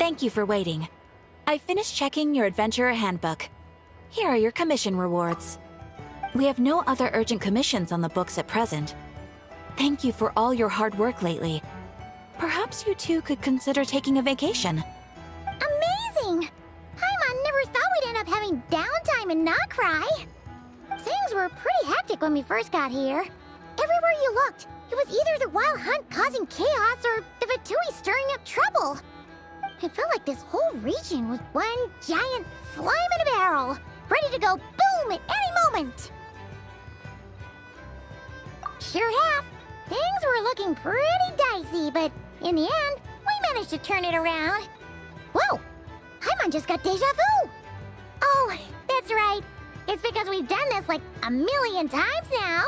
Thank you for waiting. I finished checking your adventurer handbook. Here are your commission rewards. We have no other urgent commissions on the books at present. Thank you for all your hard work lately. Perhaps you two could consider taking a vacation. Amazing! Paimon never thought we'd end up having downtime and not cry. Things were pretty hectic when we first got here. Everywhere you looked, it was either the Wild Hunt causing chaos or the Fatui stirring up trouble. It felt like this whole region was one giant slime in a barrel, ready to go boom at any moment. Sure have. Things were looking pretty dicey, but in the end, we managed to turn it around. Whoa! Paimon just got deja vu! Oh, that's right. It's because we've done this like a million times now.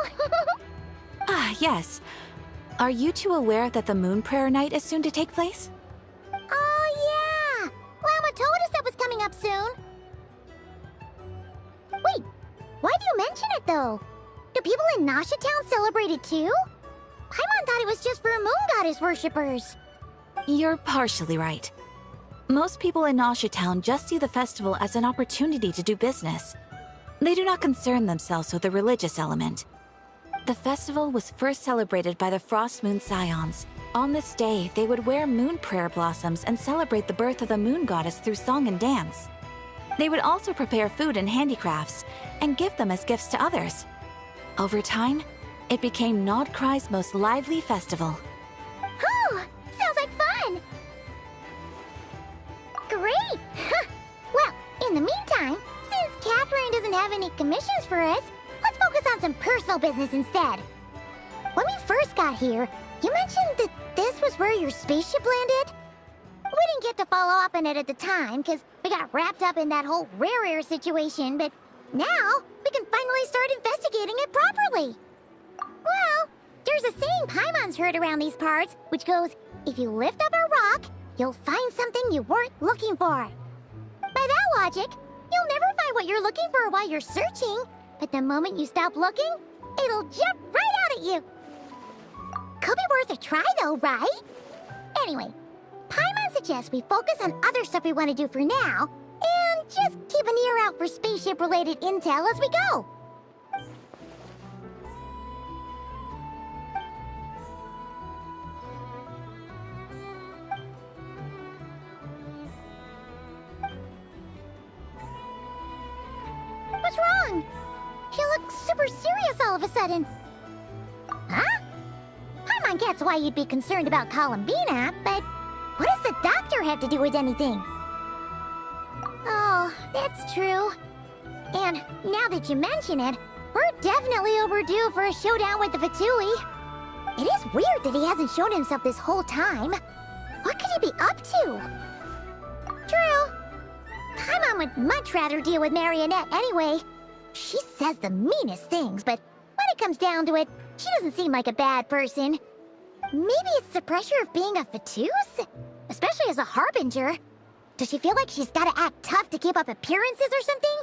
Ah, yes. Are you two aware that the Moon Prayer Night is soon to take place? Oh, yeah! Llama told us that was coming up soon. Wait, why do you mention it, though? Do people in Nasha Town celebrate it, too? Paimon thought it was just for Moon Goddess worshippers. You're partially right. Most people in Nasha Town just see the festival as an opportunity to do business. They do not concern themselves with the religious element. The festival was first celebrated by the Frost Moon Scions. On this day, they would wear moon prayer blossoms and celebrate the birth of the moon goddess through song and dance. They would also prepare food and handicrafts and give them as gifts to others. Over time, it became Nodcry's most lively festival. Oh, sounds like fun! Great! Well, in the meantime, since Catherine doesn't have any commissions for us, let's focus on some personal business instead. When we first got here, you mentioned that this was where your spaceship landed? We didn't get to follow up on it at the time, because we got wrapped up in that whole rare situation, but now we can finally start investigating it properly. Well, there's a saying Paimon's heard around these parts, which goes, if you lift up a rock, you'll find something you weren't looking for. By that logic, you'll never find what you're looking for while you're searching, but the moment you stop looking, it'll jump right out at you. Could be worth a try though, right? Anyway, Paimon suggests we focus on other stuff we want to do for now, and just keep an ear out for spaceship-related intel as we go. What's wrong? You look super serious all of a sudden. Huh? Paimon gets why you'd be concerned about Columbina, but what does the doctor have to do with anything? Oh, that's true. And now that you mention it, we're definitely overdue for a showdown with the Fatui. It is weird that he hasn't shown himself this whole time. What could he be up to? True. Paimon would much rather deal with Marionette anyway. She says the meanest things, but when it comes down to it, she doesn't seem like a bad person. Maybe it's the pressure of being a Fatuse? Especially as a Harbinger. Does she feel like she's gotta act tough to keep up appearances or something?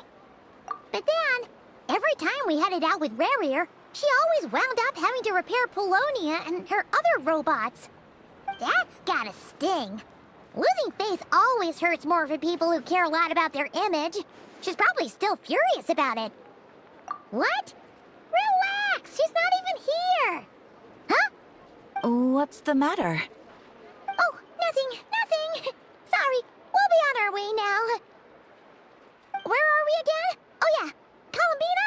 But then, every time we headed out with Rarir, she always wound up having to repair Polonia and her other robots. That's gotta sting. Losing face always hurts more for people who care a lot about their image. She's probably still furious about it. What? Relax! She's not even here! Huh? What's the matter? Oh, nothing. Sorry, we'll be on our way now. Where are we again? Oh yeah, Columbina?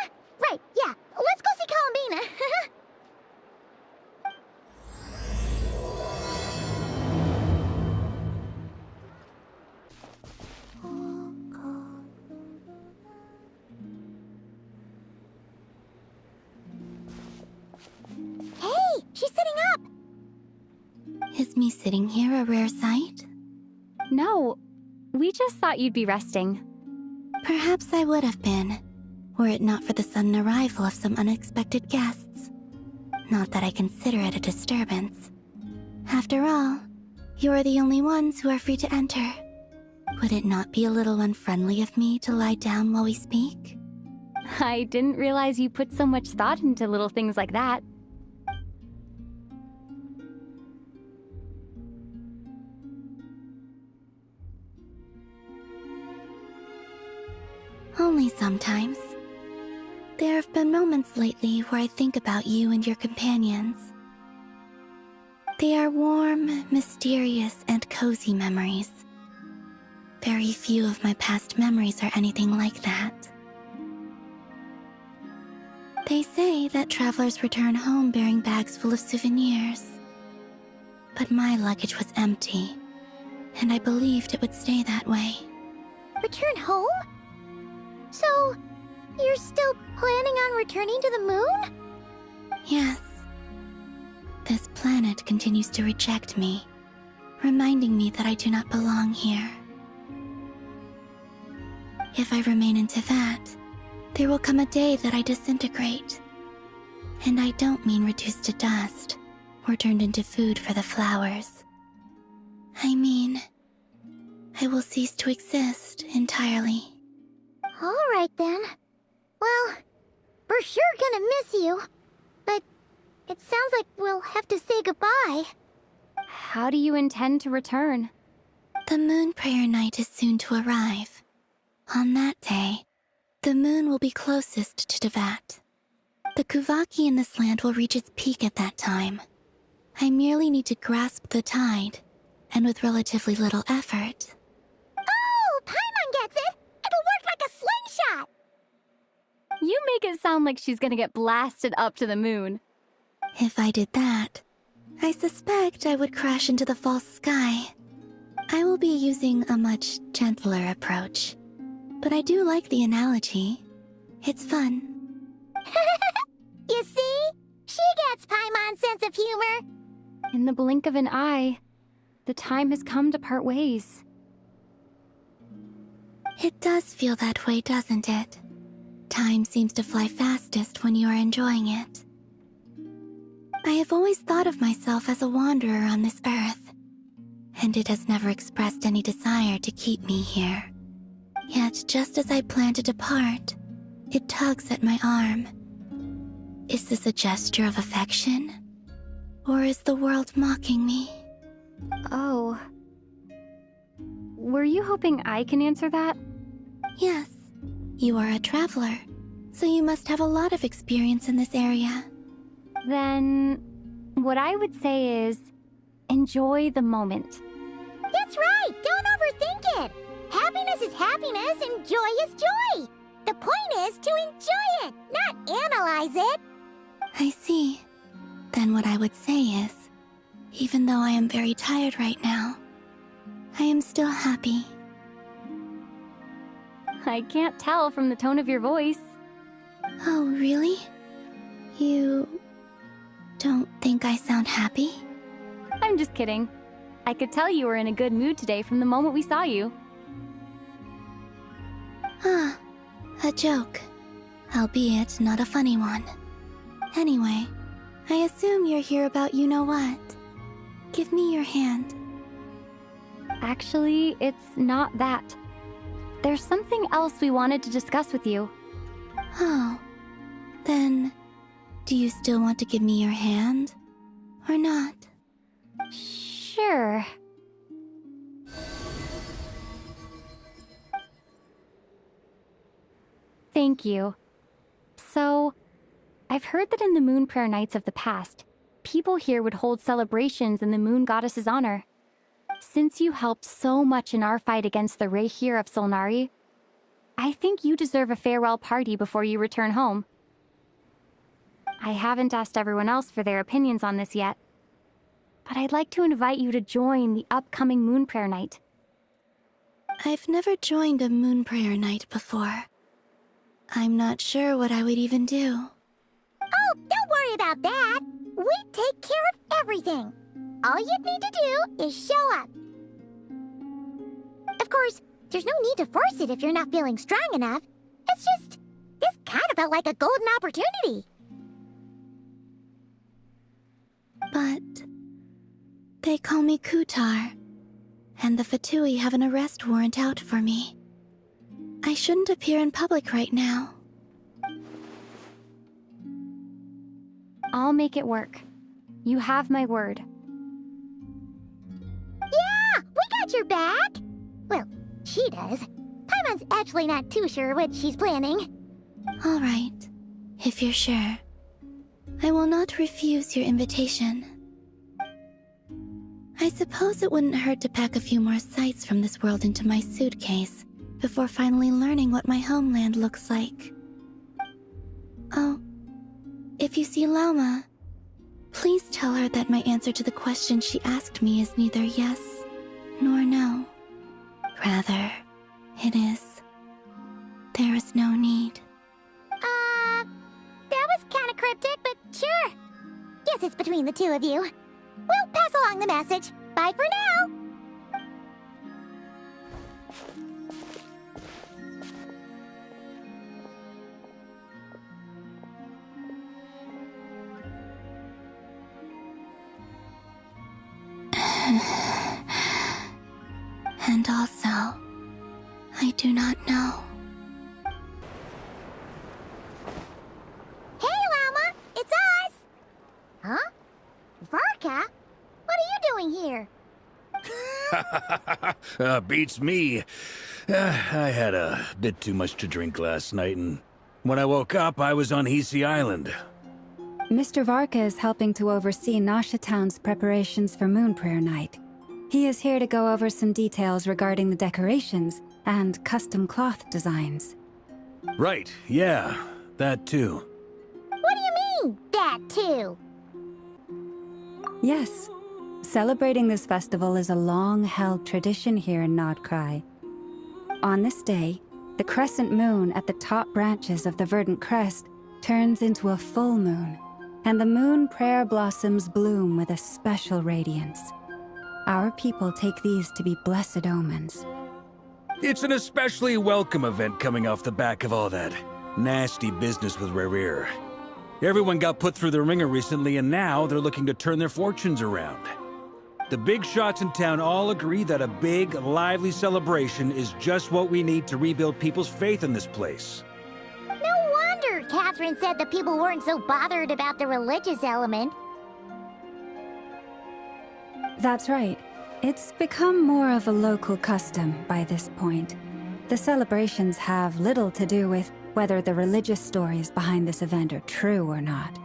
Right, yeah, let's go see Columbina. Hey, she's sitting up! Is me sitting here a rare sight? No, we just thought you'd be resting. Perhaps I would have been, were it not for the sudden arrival of some unexpected guests. Not that I consider it a disturbance. After all, you are the only ones who are free to enter. Would it not be a little unfriendly of me to lie down while we speak? I didn't realize you put so much thought into little things like that. Only sometimes. There have been moments lately where I think about you and your companions. They are warm, mysterious, and cozy memories. Very few of my past memories are anything like that. They say that travelers return home bearing bags full of souvenirs. But my luggage was empty, and I believed it would stay that way. Return home? So, you're still planning on returning to the moon? Yes. This planet continues to reject me, reminding me that I do not belong here. If I remain into that, there will come a day that I disintegrate. And I don't mean reduced to dust or turned into food for the flowers. I mean, I will cease to exist entirely. Alright then. Well, we're sure gonna miss you. But it sounds like we'll have to say goodbye. How do you intend to return? The moon prayer night is soon to arrive. On that day, the moon will be closest to Devat. The Kuvaki in this land will reach its peak at that time. I merely need to grasp the tide, and with relatively little effort. Oh, Paimon gets it! It'll work like a slingshot! You make it sound like she's gonna get blasted up to the moon. If I did that, I suspect I would crash into the false sky. I will be using a much gentler approach. But I do like the analogy. It's fun. You see? She gets Paimon's sense of humor. In the blink of an eye, the time has come to part ways. It does feel that way, doesn't it? Time seems to fly fastest when you are enjoying it. I have always thought of myself as a wanderer on this earth, and it has never expressed any desire to keep me here. Yet, just as I plan to depart, it tugs at my arm. Is this a gesture of affection? Or is the world mocking me? Oh. Were you hoping I can answer that? Yes. You are a traveler, so you must have a lot of experience in this area. Then, what I would say is, enjoy the moment. That's right! Don't overthink it! Happiness is happiness and joy is joy! The point is to enjoy it, not analyze it! I see. Then what I would say is, even though I am very tired right now, I am still happy. I can't tell from the tone of your voice. Oh, really? You don't think I sound happy? I'm just kidding. I could tell you were in a good mood today from the moment we saw you. Ah, a joke. Albeit not a funny one. Anyway, I assume you're here about you-know-what. Give me your hand. Actually, it's not that. There's something else we wanted to discuss with you. Oh, then, do you still want to give me your hand? Or not? Sure. Thank you. So, I've heard that in the moon prayer nights of the past, people here would hold celebrations in the moon goddess's honor. Since you helped so much in our fight against the Rei here of Solnari, I think you deserve a farewell party before you return home. I haven't asked everyone else for their opinions on this yet, but I'd like to invite you to join the upcoming moon prayer night. I've never joined a moon prayer night before. I'm not sure what I would even do. Oh, don't worry about that! We take care of everything! All you'd need to do is show up. Of course, there's no need to force it if you're not feeling strong enough. It's just, this kind of felt like a golden opportunity. But they call me Kutar, and the Fatui have an arrest warrant out for me. I shouldn't appear in public right now. I'll make it work. You have my word. Yeah, we got your back! Well, she does. Paimon Lama's actually not too sure what she's planning. All right, if you're sure. I will not refuse your invitation. I suppose it wouldn't hurt to pack a few more sights from this world into my suitcase before finally learning what my homeland looks like. Oh, if you see Lama, please tell her that my answer to the question she asked me is neither yes nor no. Rather, it is. There is no need. That was kinda cryptic, but sure. Guess it's between the two of you. We'll pass along the message. Bye for now! And also, I do not know. Hey, Lama! It's us! Huh? Varka? What are you doing here? Beats me. I had a bit too much to drink last night, and when I woke up, I was on Hisi Island. Mr. Varka is helping to oversee Nasha Town's preparations for Moon Prayer Night. He is here to go over some details regarding the decorations and custom cloth designs. Right, yeah, that too. What do you mean, that too? Yes, celebrating this festival is a long-held tradition here in Nodcry. On this day, the crescent moon at the top branches of the verdant crest turns into a full moon, and the moon prayer blossoms bloom with a special radiance. Our people take these to be blessed omens. It's an especially welcome event coming off the back of all that nasty business with Rare. Everyone got put through the ringer recently, and now they're looking to turn their fortunes around. The big shots in town all agree that a big, lively celebration is just what we need to rebuild people's faith in this place. No wonder Catherine said that people weren't so bothered about the religious element. That's right. It's become more of a local custom by this point. The celebrations have little to do with whether the religious stories behind this event are true or not.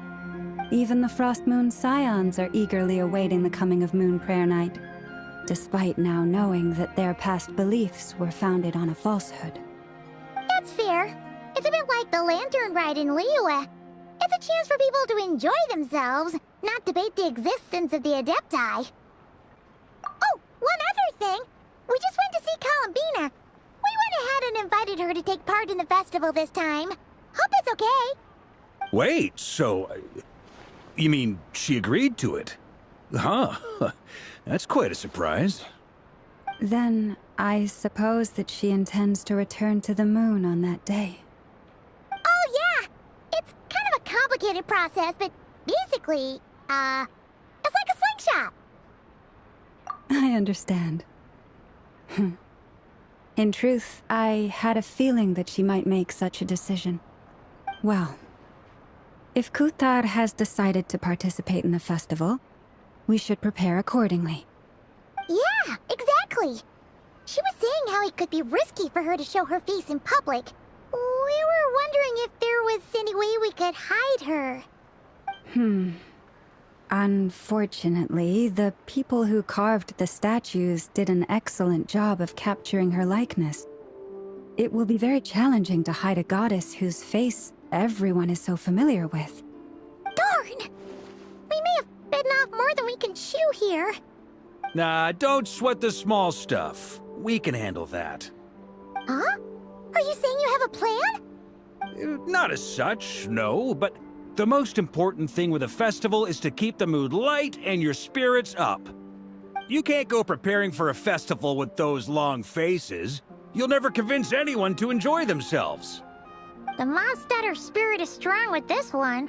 Even the Frost Moon Scions are eagerly awaiting the coming of Moon Prayer Night, despite now knowing that their past beliefs were founded on a falsehood. That's fair. It's a bit like the Lantern Ride in Liyue. It's a chance for people to enjoy themselves, not debate the existence of the Adepti. Oh, one other thing! We just went to see Columbina. We went ahead and invited her to take part in the festival this time. Hope it's okay. Wait, so... you mean she agreed to it? Huh. That's quite a surprise. Then, I suppose that she intends to return to the moon on that day. Oh, yeah! It's kind of a complicated process, but basically, it's like a slingshot. I understand. In truth, I had a feeling that she might make such a decision. Well, if Kuthar has decided to participate in the festival, we should prepare accordingly. Yeah, exactly. She was saying how it could be risky for her to show her face in public. We were wondering if there was any way we could hide her. Unfortunately, the people who carved the statues did an excellent job of capturing her likeness. It will be very challenging to hide a goddess whose face everyone is so familiar with. Darn! We may have bitten off more than we can chew here. Nah, don't sweat the small stuff. We can handle that. Huh? Are you saying you have a plan? Not as such, no, but the most important thing with a festival is to keep the mood light and your spirits up. You can't go preparing for a festival with those long faces. You'll never convince anyone to enjoy themselves. The Mondstatter spirit is strong with this one.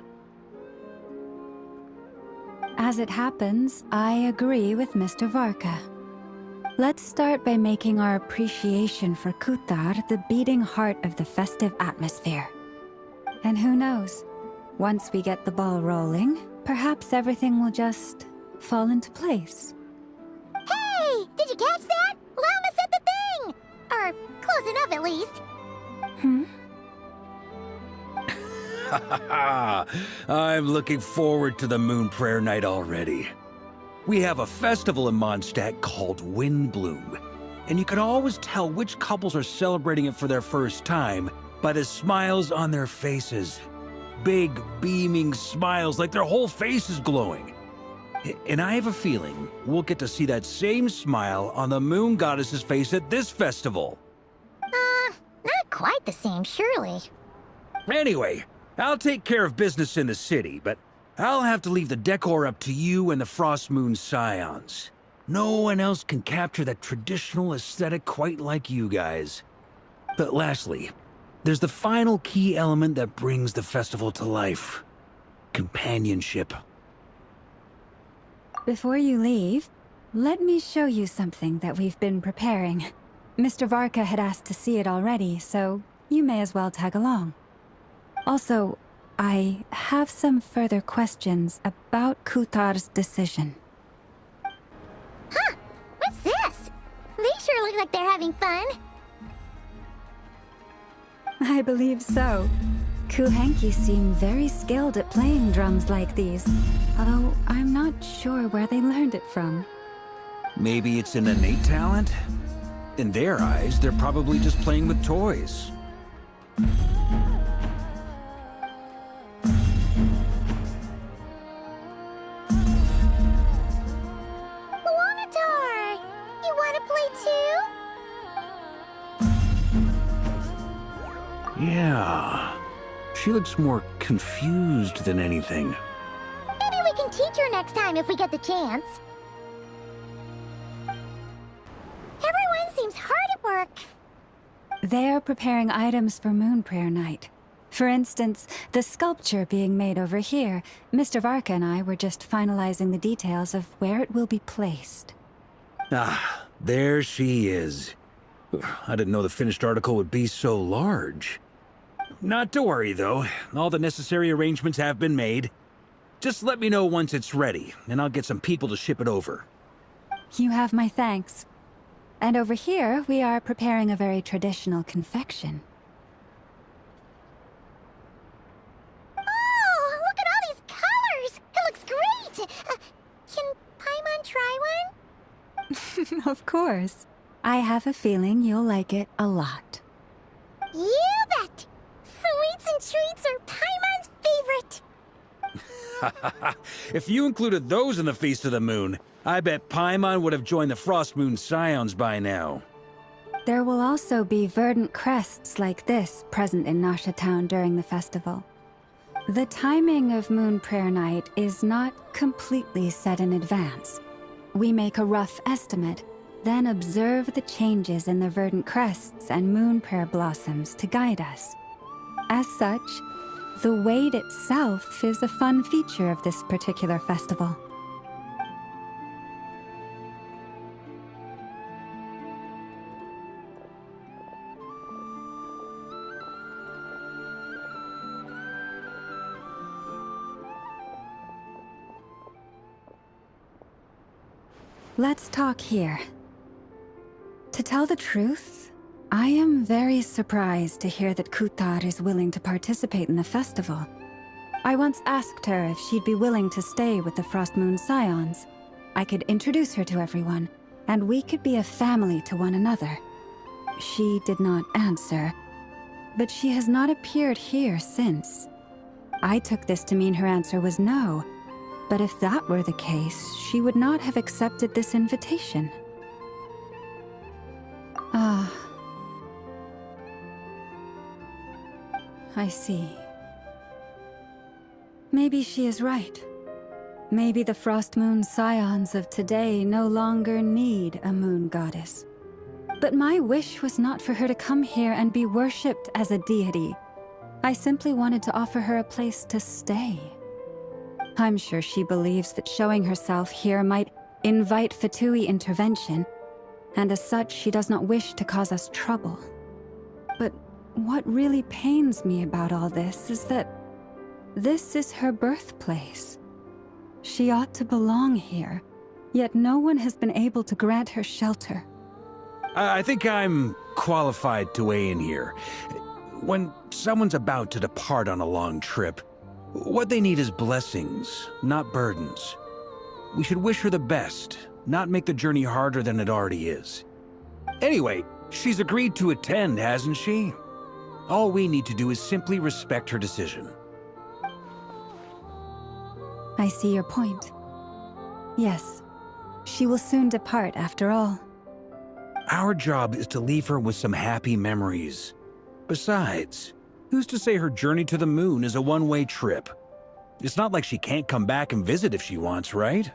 As it happens, I agree with Mr. Varka. Let's start by making our appreciation for Kuthar the beating heart of the festive atmosphere. And who knows? Once we get the ball rolling, perhaps everything will just fall into place. Hey! Did you catch that? Lama said the thing! Or Close enough, at least. Hmm? I'm looking forward to the Moon Prayer Night already. We have a festival in Mondstadt called Windbloom, and you can always tell which couples are celebrating it for their first time by the smiles on their faces. Big, beaming smiles like their whole face is glowing. And I have a feeling we'll get to see that same smile on the Moon Goddess's face at this festival. Not quite the same, surely. Anyway, I'll take care of business in the city, but I'll have to leave the decor up to you and the Frost Moon Scions. No one else can capture that traditional aesthetic quite like you guys. But lastly, there's the final key element that brings the festival to life. Companionship. Before you leave, let me show you something that we've been preparing. Mr. Varka had asked to see it already, so you may as well tag along. Also, I have some further questions about Kutar's decision. Huh? What's this? They sure look like they're having fun. I believe so. Kuhenki seem very skilled at playing drums like these, although I'm not sure where they learned it from. Maybe it's an innate talent? In their eyes, they're probably just playing with toys. Luanatar! You want to play too? Yeah. She looks more confused than anything. Maybe we can teach her next time if we get the chance. Everyone seems hard at work. They're preparing items for Moon Prayer Night. For instance, the sculpture being made over here. Mr. Varka and I were just finalizing the details of where it will be placed. Ah, there she is. I didn't know the finished article would be so large. Not to worry, though. All the necessary arrangements have been made. Just let me know once it's ready, and I'll get some people to ship it over. You have my thanks. And over here, we are preparing a very traditional confection. Oh, look at all these colors! It looks great! Can Paimon try one? Of course. I have a feeling you'll like it a lot. You bet! Sweets and treats are Paimon's favorite! If you included those in the Feast of the Moon, I bet Paimon would have joined the Frost Moon Scions by now. There will also be verdant crests like this present in Nasha Town during the festival. The timing of Moon Prayer Night is not completely set in advance. We make a rough estimate, then observe the changes in the verdant crests and moon prayer blossoms to guide us. As such, the wait itself is a fun feature of this particular festival. Let's talk here. To tell the truth, I am very surprised to hear that Kutar is willing to participate in the festival. I once asked her if she'd be willing to stay with the Frost Moon Scions. I could introduce her to everyone, and we could be a family to one another. She did not answer, but she has not appeared here since. I took this to mean her answer was no, but if that were the case, she would not have accepted this invitation. Ah. I see. Maybe she is right. Maybe the Frost Moon Scions of today no longer need a moon goddess. But my wish was not for her to come here and be worshipped as a deity. I simply wanted to offer her a place to stay. I'm sure she believes that showing herself here might invite Fatui intervention, and as such she does not wish to cause us trouble. But what really pains me about all this is that this is her birthplace. She ought to belong here, yet no one has been able to grant her shelter. I think I'm qualified to weigh in here. When someone's about to depart on a long trip, what they need is blessings, not burdens. We should wish her the best, not make the journey harder than it already is. Anyway, she's agreed to attend, hasn't she? All we need to do is simply respect her decision. I see your point. Yes, she will soon depart after all. Our job is to leave her with some happy memories. Besides, who's to say her journey to the moon is a one-way trip? It's not like she can't come back and visit if she wants, right?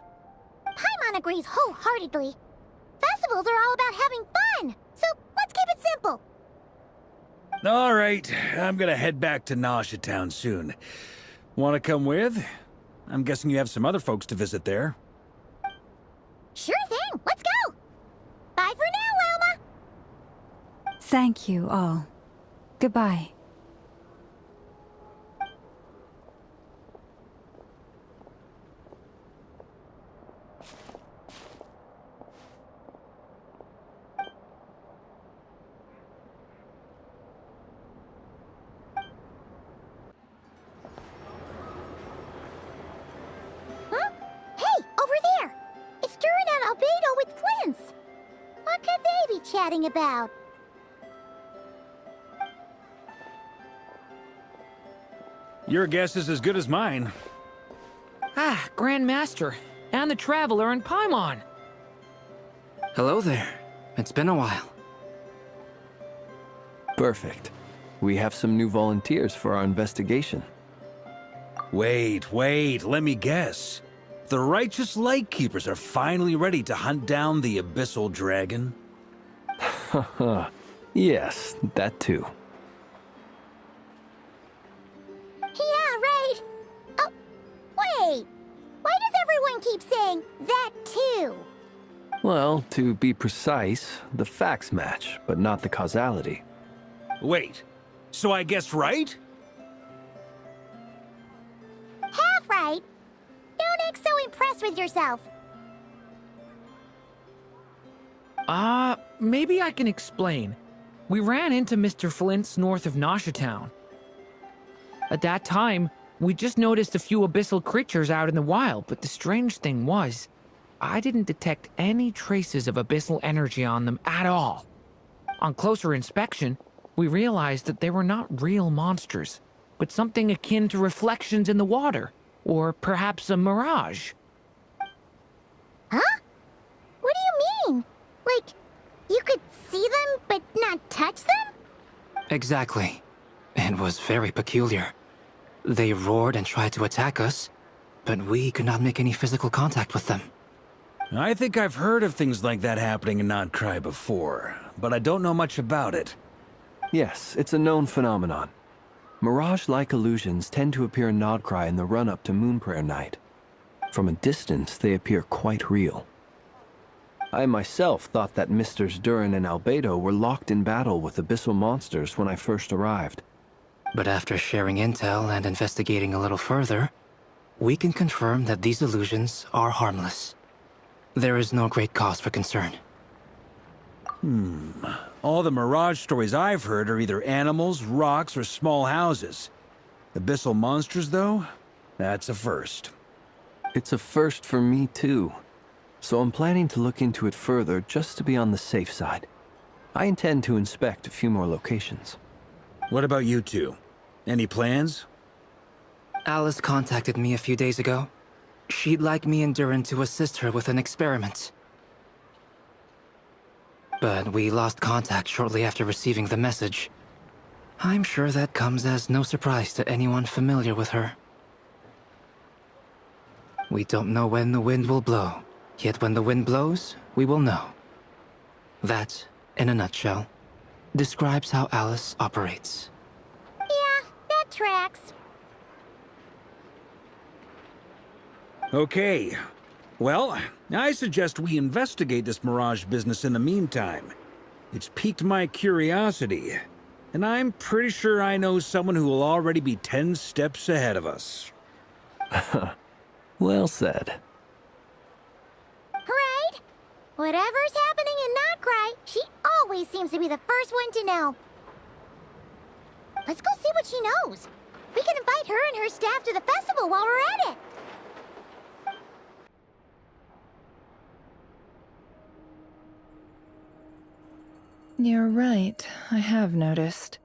Paimon agrees wholeheartedly. Festivals are all about having fun, so let's keep it simple. All right, I'm gonna head back to Nausea Town soon. Want to come with? I'm guessing you have some other folks to visit there. Sure thing, let's go! Bye for now, Wilma! Thank you all. Goodbye. Huh? Hey, over there! It's Durin and Albedo with Flints! What could they be chatting about? Your guess is as good as mine. Ah, Grand Master, and the Traveler and Paimon. Hello there. It's been a while. Perfect. We have some new volunteers for our investigation. Wait, let me guess. The righteous Lightkeepers are finally ready to hunt down the Abyssal Dragon? Haha. Yes, that too. Yeah, right! Oh, wait! Why does everyone keep saying that too? Well, to be precise, the facts match, but not the causality. Wait, so I guessed right? Half right! Don't act so impressed with yourself. Maybe I can explain. We ran into Mr. Flint's north of Nausea Town. At that time, we just noticed a few abyssal creatures out in the wild, but the strange thing was, I didn't detect any traces of abyssal energy on them at all. On closer inspection, we realized that they were not real monsters, but something akin to reflections in the water, or perhaps a mirage. Huh? What do you mean? Like, you could see them but not touch them? Exactly. It was very peculiar. They roared and tried to attack us, but we could not make any physical contact with them. I think I've heard of things like that happening in Nodcry before, but I don't know much about it. Yes, it's a known phenomenon. Mirage-like illusions tend to appear in Nodcry in the run-up to Moonprayer Night. From a distance, they appear quite real. I myself thought that Misters Durin and Albedo were locked in battle with abyssal monsters when I first arrived. But after sharing intel and investigating a little further, we can confirm that these illusions are harmless. There is no great cause for concern. All the Mirage stories I've heard are either animals, rocks, or small houses. Abyssal monsters, though? That's a first. It's a first for me, too. So I'm planning to look into it further just to be on the safe side. I intend to inspect a few more locations. What about you two? Any plans? Alice contacted me a few days ago. She'd like me and Durin to assist her with an experiment. But we lost contact shortly after receiving the message. I'm sure that comes as no surprise to anyone familiar with her. We don't know when the wind will blow, yet when the wind blows, we will know. That, in a nutshell, describes how Alice operates. Yeah, that tracks. Okay. Well, I suggest we investigate this Mirage business in the meantime. It's piqued my curiosity, and I'm pretty sure I know someone who will already be 10 steps ahead of us. Well said. Right? Whatever's happening in Notcry, she always seems to be the first one to know. Let's go see what she knows. We can invite her and her staff to the festival while we're at it. You're right, I have noticed.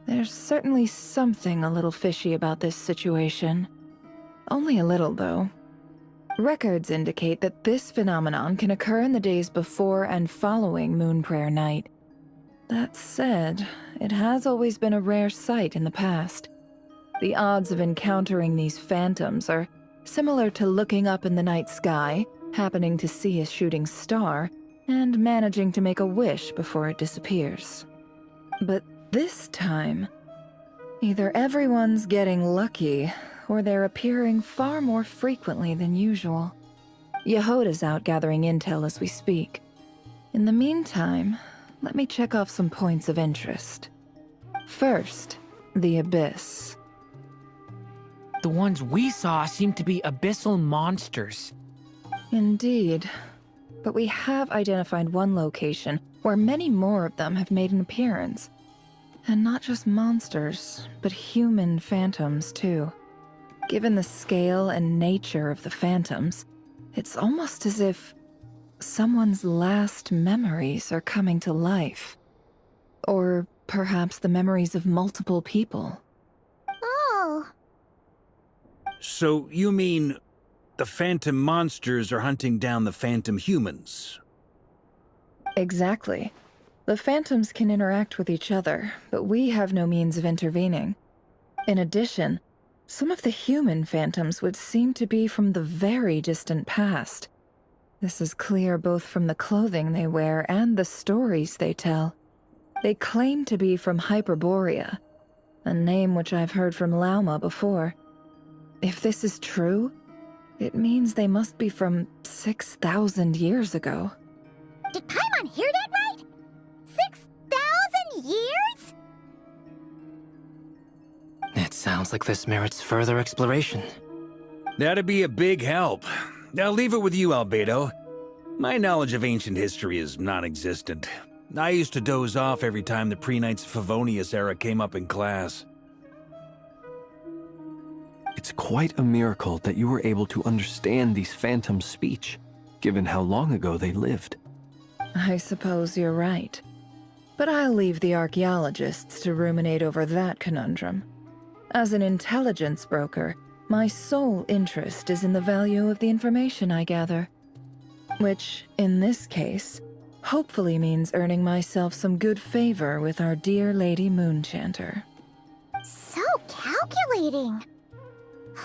There's certainly something a little fishy about this situation. Only a little, though. Records indicate that this phenomenon can occur in the days before and following Moon Prayer Night. That said, it has always been a rare sight in the past. The odds of encountering these phantoms are similar to looking up in the night sky, happening to see a shooting star, and managing to make a wish before it disappears. But this time, either everyone's getting lucky, or they're appearing far more frequently than usual. Yehoda's out gathering intel as we speak. In the meantime, let me check off some points of interest. First, the Abyss. The ones we saw seem to be abyssal monsters. Indeed. But we have identified one location where many more of them have made an appearance. And not just monsters, but human phantoms, too. Given the scale and nature of the phantoms, it's almost as if someone's last memories are coming to life. Or perhaps the memories of multiple people. Oh. So you mean the phantom monsters are hunting down the phantom humans? Exactly. The phantoms can interact with each other, but we have no means of intervening. In addition, some of the human phantoms would seem to be from the very distant past. This is clear both from the clothing they wear and the stories they tell. They claim to be from Hyperborea, a name which I've heard from Lauma before. If this is true, it means they must be from 6,000 years ago. Did Paimon hear that right? 6,000 years? It sounds like this merits further exploration. That'd be a big help. I'll leave it with you, Albedo. My knowledge of ancient history is non-existent. I used to doze off every time the pre-Knights Favonius era came up in class. It's quite a miracle that you were able to understand these phantoms' speech, given how long ago they lived. I suppose you're right. But I'll leave the archaeologists to ruminate over that conundrum. As an intelligence broker, my sole interest is in the value of the information I gather. Which, in this case, hopefully means earning myself some good favor with our dear Lady Moonchanter. So calculating.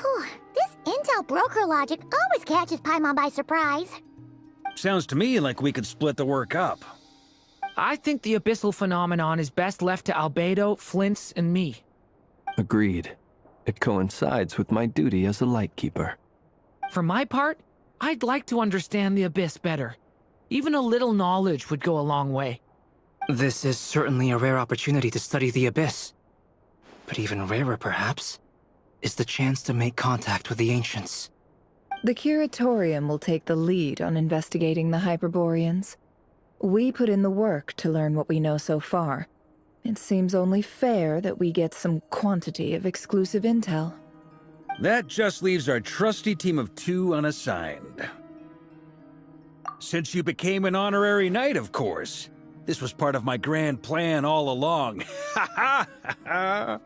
Whew, this intel broker logic always catches Paimon by surprise. Sounds to me like we could split the work up. I think the abyssal phenomenon is best left to Albedo, Flint's, and me. Agreed. It coincides with my duty as a lightkeeper. For my part, I'd like to understand the Abyss better. Even a little knowledge would go a long way. This is certainly a rare opportunity to study the Abyss. But even rarer, perhaps, is the chance to make contact with the Ancients. The Curatorium will take the lead on investigating the Hyperboreans. We put in the work to learn what we know so far. It seems only fair that we get some quantity of exclusive intel. That just leaves our trusty team of 2 unassigned. Since you became an honorary knight, of course. This was part of my grand plan all along. Ha ha ha!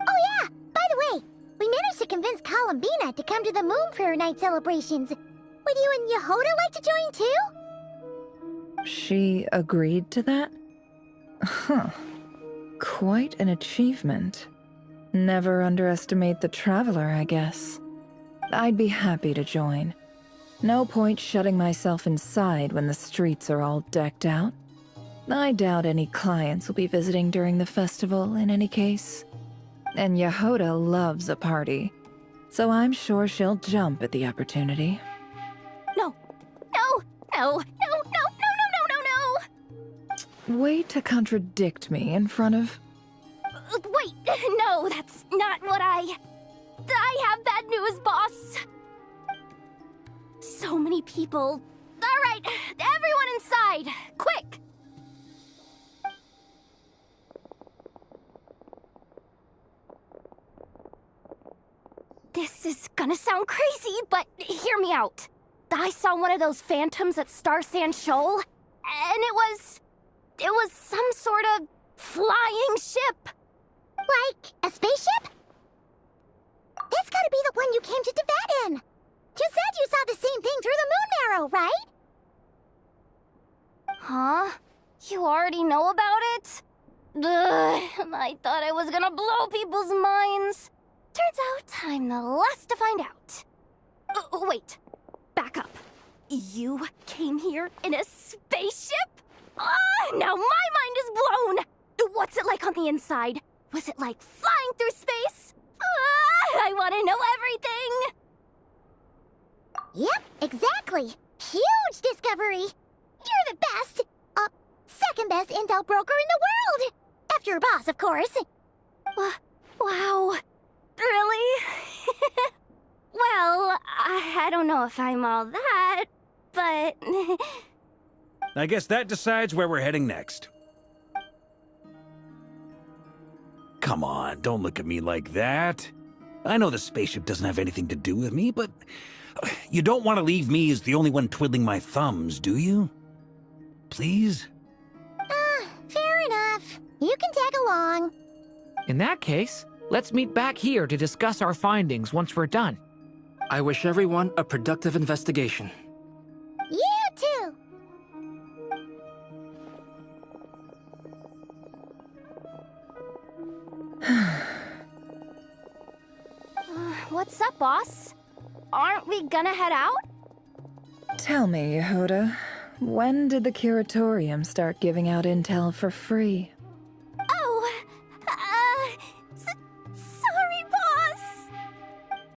Oh yeah, by the way, we managed to convince Columbina to come to the Moon Prayer Night celebrations. Would you and Yehoda like to join too? She agreed to that? Huh. Quite an achievement. Never underestimate the traveler, I guess. I'd be happy to join. No point shutting myself inside when the streets are all decked out. I doubt any clients will be visiting during the festival in any case. And Yehoda loves a party, so I'm sure she'll jump at the opportunity. No, no, no, no, no, no, no, no, no, no! Way to contradict me in front of... Wait, no, that's not what I have bad news, boss. So many people Alright, everyone inside! Quick! This is gonna sound crazy, but hear me out. I saw one of those phantoms at Star Sand Shoal, and it was some sort of flying ship. Like a spaceship? That's gotta be the one you came to Tibet in. You said you saw the same thing through the moon marrow, right? Huh? You already know about it? Ugh, I thought I was gonna blow people's minds. Turns out I'm the last to find out. Wait. Back up. You came here in a spaceship? Now my mind is blown! What's it like on the inside? Was it like flying through space? I want to know everything! Yep, exactly. Huge discovery. You're the best. Second best intel broker in the world. After your boss, of course. Wow. Really? Well, I don't know if I'm all that, but... I guess that decides where we're heading next. Come on, don't look at me like that. I know the spaceship doesn't have anything to do with me, but you don't want to leave me as the only one twiddling my thumbs, do you? Please? Fair enough. You can tag along. In that case, let's meet back here to discuss our findings once we're done. I wish everyone a productive investigation. You too. What's up, boss? Aren't we gonna head out? Tell me, Yehuda, when did the curatorium start giving out intel for free?